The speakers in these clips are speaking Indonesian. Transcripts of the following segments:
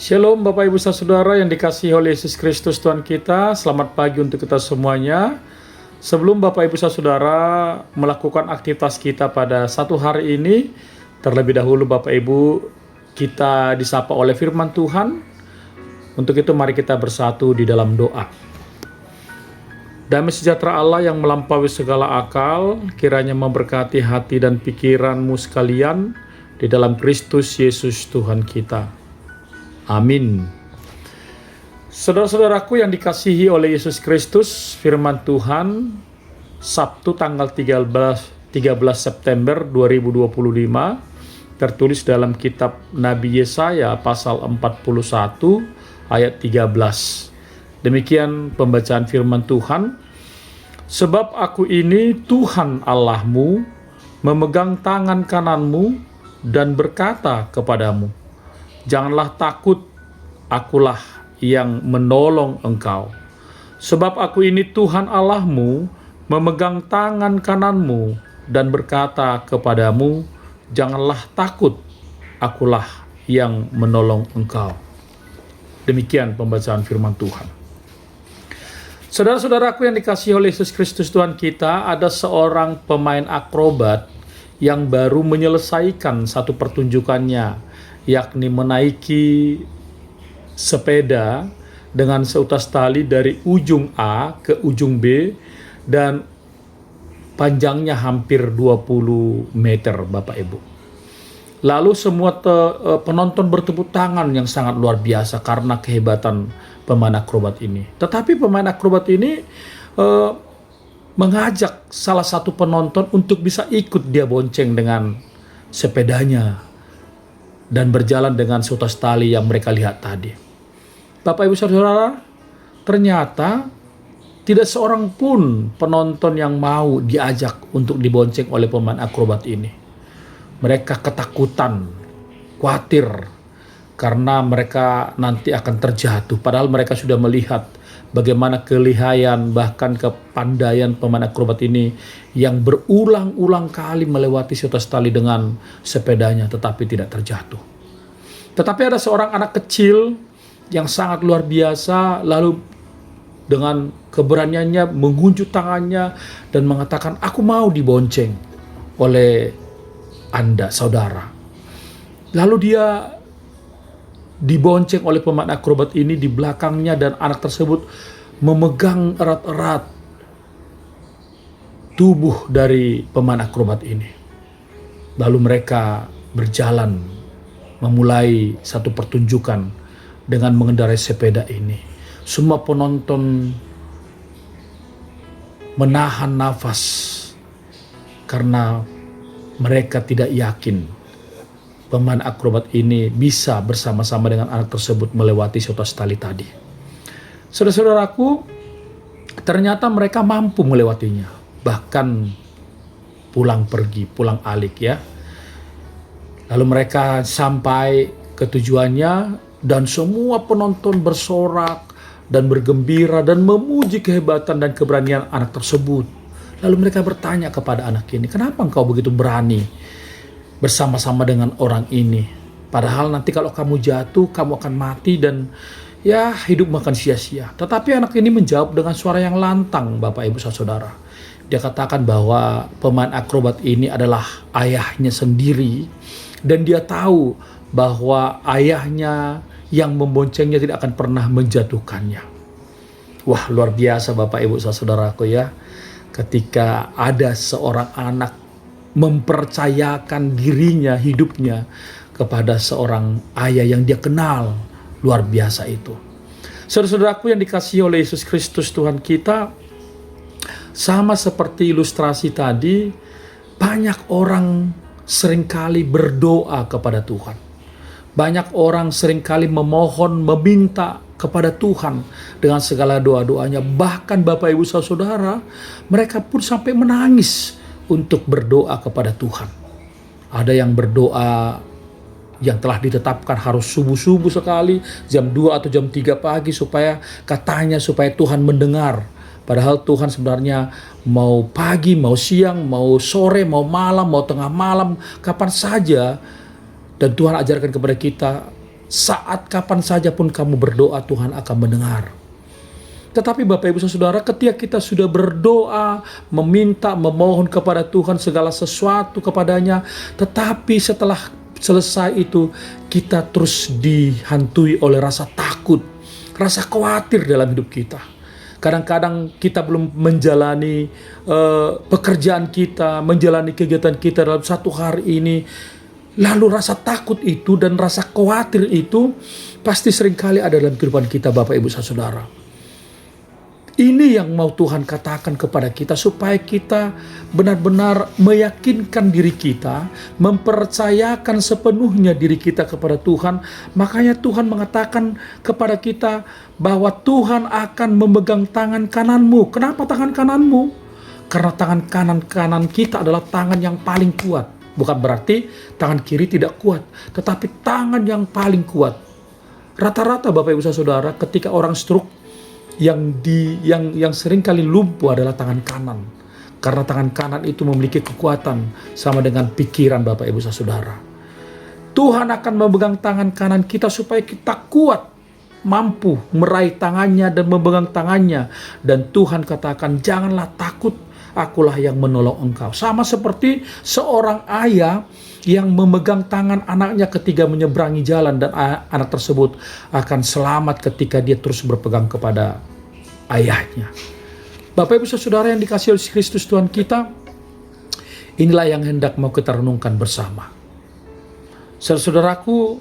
Shalom Bapak Ibu Saudara yang dikasihi oleh Yesus Kristus Tuhan kita. Selamat pagi untuk kita semuanya. Sebelum Bapak Ibu Saudara melakukan aktivitas kita pada satu hari ini, terlebih dahulu Bapak Ibu kita disapa oleh firman Tuhan. Untuk itu mari kita bersatu di dalam doa. Damai sejahtera Allah yang melampaui segala akal, kiranya memberkati hati dan pikiranmu sekalian di dalam Kristus Yesus Tuhan kita. Amin. Saudara-saudaraku yang dikasihi oleh Yesus Kristus, firman Tuhan Sabtu tanggal 13 September 2025 tertulis dalam kitab Nabi Yesaya pasal 41 ayat 13. Demikian pembacaan firman Tuhan. Sebab aku ini Tuhan Allahmu, memegang tangan kananmu dan berkata kepadamu, janganlah takut, akulah yang menolong engkau. Sebab aku ini Tuhan Allahmu, memegang tangan kananmu dan berkata kepadamu, janganlah takut, akulah yang menolong engkau. Demikian pembacaan firman Tuhan. Saudara-saudaraku yang dikasihi oleh Yesus Kristus Tuhan kita, ada seorang pemain akrobat yang baru menyelesaikan satu pertunjukannya, yakni menaiki sepeda dengan seutas tali dari ujung A ke ujung B dan panjangnya hampir 20 meter Bapak Ibu. Lalu semua penonton bertepuk tangan yang sangat luar biasa karena kehebatan pemain akrobat ini. Tetapi pemain akrobat ini mengajak salah satu penonton untuk bisa ikut dia bonceng dengan sepedanya dan berjalan dengan seutas tali yang mereka lihat tadi. Bapak Ibu Saudara, ternyata tidak seorang pun penonton yang mau diajak untuk dibonceng oleh pemain akrobat ini. Mereka ketakutan, khawatir karena mereka nanti akan terjatuh. Padahal mereka sudah melihat bagaimana kelihayan bahkan kepandaian pemain akrobat ini yang berulang-ulang kali melewati seutas tali dengan sepedanya tetapi tidak terjatuh. Tetapi ada seorang anak kecil yang sangat luar biasa, lalu dengan keberaniannya mengunjuk tangannya dan mengatakan, aku mau dibonceng oleh Anda saudara. Lalu dia dibonceng oleh pemain akrobat ini di belakangnya dan anak tersebut memegang erat-erat tubuh dari pemain akrobat ini. Lalu mereka berjalan memulai satu pertunjukan dengan mengendarai sepeda ini. Semua penonton menahan nafas karena mereka tidak yakin pemain akrobat ini bisa bersama-sama dengan anak tersebut melewati seutas tali tadi. Saudara-saudaraku, ternyata mereka mampu melewatinya. Bahkan pulang alik ya. Lalu mereka sampai ke tujuannya dan semua penonton bersorak dan bergembira dan memuji kehebatan dan keberanian anak tersebut. Lalu mereka bertanya kepada anak ini, kenapa engkau begitu berani bersama-sama dengan orang ini? Padahal nanti kalau kamu jatuh, kamu akan mati dan ya hidupmu akan sia-sia. Tetapi anak ini menjawab dengan suara yang lantang, Bapak Ibu Saudara. Dia katakan bahwa pemain akrobat ini adalah ayahnya sendiri dan dia tahu bahwa ayahnya yang memboncengnya tidak akan pernah menjatuhkannya. Wah, luar biasa Bapak Ibu Saudaraku ya. Ketika ada seorang anak mempercayakan dirinya, hidupnya kepada seorang ayah yang dia kenal, luar biasa itu. Saudara-saudaraku yang dikasihi oleh Yesus Kristus Tuhan kita, sama seperti ilustrasi tadi, banyak orang seringkali berdoa kepada Tuhan. Banyak orang seringkali memohon, meminta kepada Tuhan dengan segala doa-doanya. Bahkan Bapak Ibu Saudara, mereka pun sampai menangis untuk berdoa kepada Tuhan. Ada yang berdoa yang telah ditetapkan harus subuh-subuh sekali, jam 2 atau jam 3 pagi supaya Tuhan mendengar. Padahal Tuhan sebenarnya mau pagi, mau siang, mau sore, mau malam, mau tengah malam, kapan saja. Dan Tuhan ajarkan kepada kita Saat kapan saja pun kamu berdoa, Tuhan akan mendengar. Tetapi Bapak Ibu Saudara, ketika kita sudah berdoa, meminta, memohon kepada Tuhan segala sesuatu kepadanya, tetapi setelah selesai itu, kita terus dihantui oleh rasa takut, rasa khawatir dalam hidup kita. Kadang-kadang kita belum menjalani pekerjaan kita, menjalani kegiatan kita dalam satu hari ini. Lalu rasa takut itu dan rasa khawatir itu pasti seringkali ada dalam kehidupan kita, Bapak Ibu Saudara. Ini yang mau Tuhan katakan kepada kita, supaya kita benar-benar meyakinkan diri kita, mempercayakan sepenuhnya diri kita kepada Tuhan. Makanya Tuhan mengatakan kepada kita bahwa Tuhan akan memegang tangan kananmu. Kenapa tangan kananmu? Karena tangan kanan kita adalah tangan yang paling kuat. Bukan berarti tangan kiri tidak kuat, tetapi tangan yang paling kuat. Rata-rata Bapak Ibu Saudara, ketika orang stroke, yang sering kali lumpuh adalah tangan kanan. Karena tangan kanan itu memiliki kekuatan sama dengan pikiran Bapak Ibu Saudara. Tuhan akan memegang tangan kanan kita supaya kita kuat, mampu meraih tangannya dan memegang tangannya. Dan Tuhan katakan, janganlah takut, akulah yang menolong engkau. Sama seperti seorang ayah yang memegang tangan anaknya ketika menyeberangi jalan, dan anak tersebut akan selamat ketika dia terus berpegang kepada ayahnya. Bapak Ibu Saudara yang dikasihi oleh Kristus Tuhan kita, inilah yang hendak mau kita renungkan bersama. Saudaraku,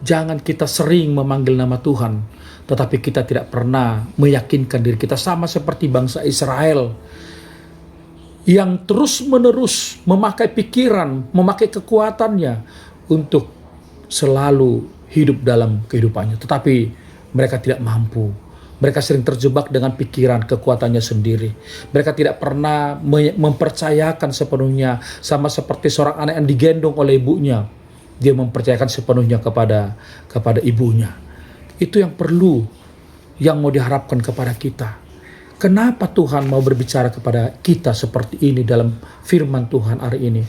jangan kita sering memanggil nama Tuhan, tetapi kita tidak pernah meyakinkan diri kita, sama seperti bangsa Israel yang terus-menerus memakai pikiran, memakai kekuatannya untuk selalu hidup dalam kehidupannya. Tetapi mereka tidak mampu. Mereka sering terjebak dengan pikiran kekuatannya sendiri. Mereka tidak pernah mempercayakan sepenuhnya, sama seperti seorang anak yang digendong oleh ibunya. Dia mempercayakan sepenuhnya kepada ibunya. Itu yang perlu, yang mau diharapkan kepada kita. Kenapa Tuhan mau berbicara kepada kita seperti ini dalam firman Tuhan hari ini?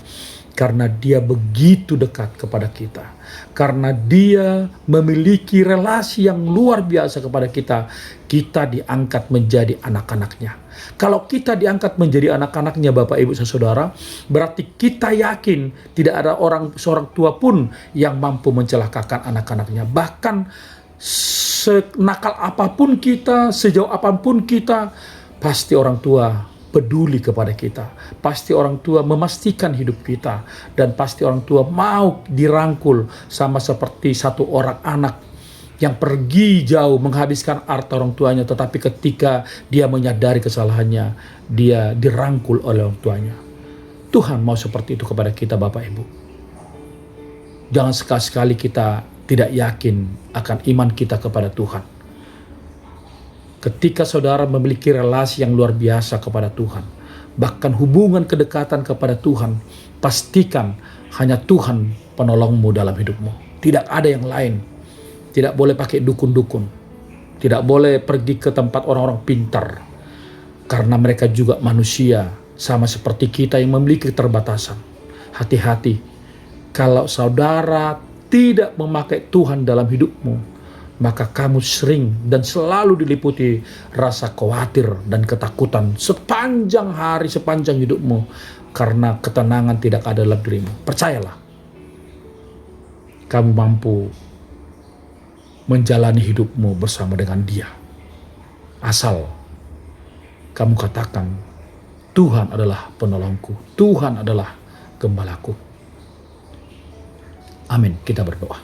Karena Dia begitu dekat kepada kita. Karena Dia memiliki relasi yang luar biasa kepada kita. Kita diangkat menjadi anak-anaknya. Kalau kita diangkat menjadi anak-anaknya, Bapak Ibu Saudara, berarti kita yakin tidak ada seorang tua pun yang mampu mencelakakan anak-anaknya. Bahkan senakal apapun kita, sejauh apapun kita, pasti orang tua peduli kepada kita. Pasti orang tua memastikan hidup kita. Dan pasti orang tua mau dirangkul, sama seperti satu orang anak yang pergi jauh menghabiskan harta orang tuanya, tetapi ketika dia menyadari kesalahannya, dia dirangkul oleh orang tuanya. Tuhan mau seperti itu kepada kita, Bapak Ibu. Jangan sekali-sekali kita tidak yakin akan iman kita kepada Tuhan. Ketika saudara memiliki relasi yang luar biasa kepada Tuhan, bahkan hubungan kedekatan kepada Tuhan, pastikan hanya Tuhan penolongmu dalam hidupmu. Tidak ada yang lain. Tidak boleh pakai dukun-dukun. Tidak boleh pergi ke tempat orang-orang pintar. Karena mereka juga manusia, sama seperti kita yang memiliki keterbatasan. Hati-hati. Kalau saudara tidak memakai Tuhan dalam hidupmu, maka kamu sering dan selalu diliputi rasa khawatir dan ketakutan sepanjang hari, sepanjang hidupmu, karena ketenangan tidak ada dalam dirimu. Percayalah, kamu mampu menjalani hidupmu bersama dengan Dia. Asal kamu katakan, Tuhan adalah penolongku, Tuhan adalah gembalaku. Amin. Kita berdoa.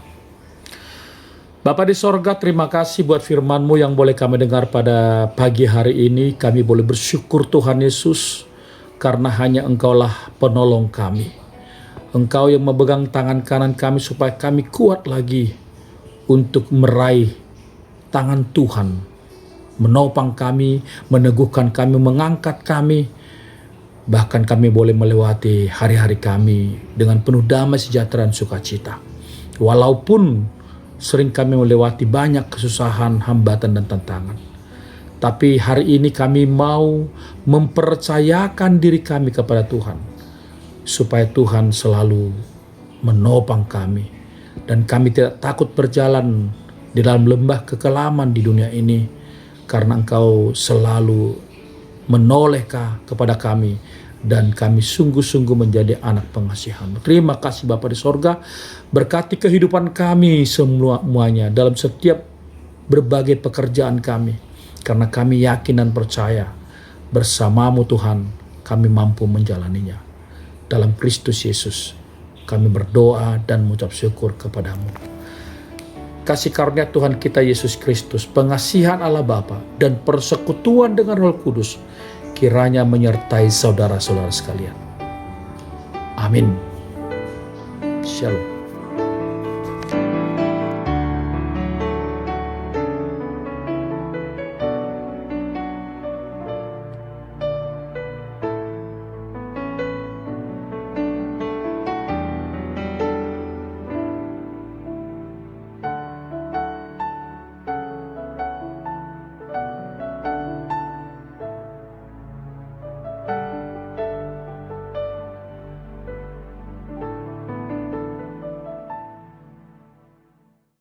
Bapa di sorga, terima kasih buat firman-Mu yang boleh kami dengar pada pagi hari ini. Kami boleh bersyukur Tuhan Yesus, karena hanya Engkaulah penolong kami. Engkau yang memegang tangan kanan kami supaya kami kuat lagi untuk meraih tangan Tuhan, menopang kami, meneguhkan kami, mengangkat kami. Bahkan kami boleh melewati hari-hari kami dengan penuh damai sejahtera dan sukacita. Walaupun sering kami melewati banyak kesusahan, hambatan, dan tantangan. Tapi hari ini kami mau mempercayakan diri kami kepada Tuhan, supaya Tuhan selalu menopang kami, Dan kami tidak takut berjalan di dalam lembah kekelaman di dunia ini, karena Engkau selalu menoleh kepada kami, dan kami sungguh-sungguh menjadi anak pengasihan-Mu. Terima kasih Bapa di sorga, berkati kehidupan kami semuanya dalam setiap berbagai pekerjaan kami, karena kami yakin dan percaya bersama-Mu Tuhan kami mampu menjalaninya. Dalam Kristus Yesus kami berdoa dan mengucap syukur kepadamu. Kasih karunia Tuhan kita Yesus Kristus, pengasihan Allah Bapa, dan persekutuan dengan Roh Kudus kiranya menyertai saudara-saudara sekalian. Amin. Shalom.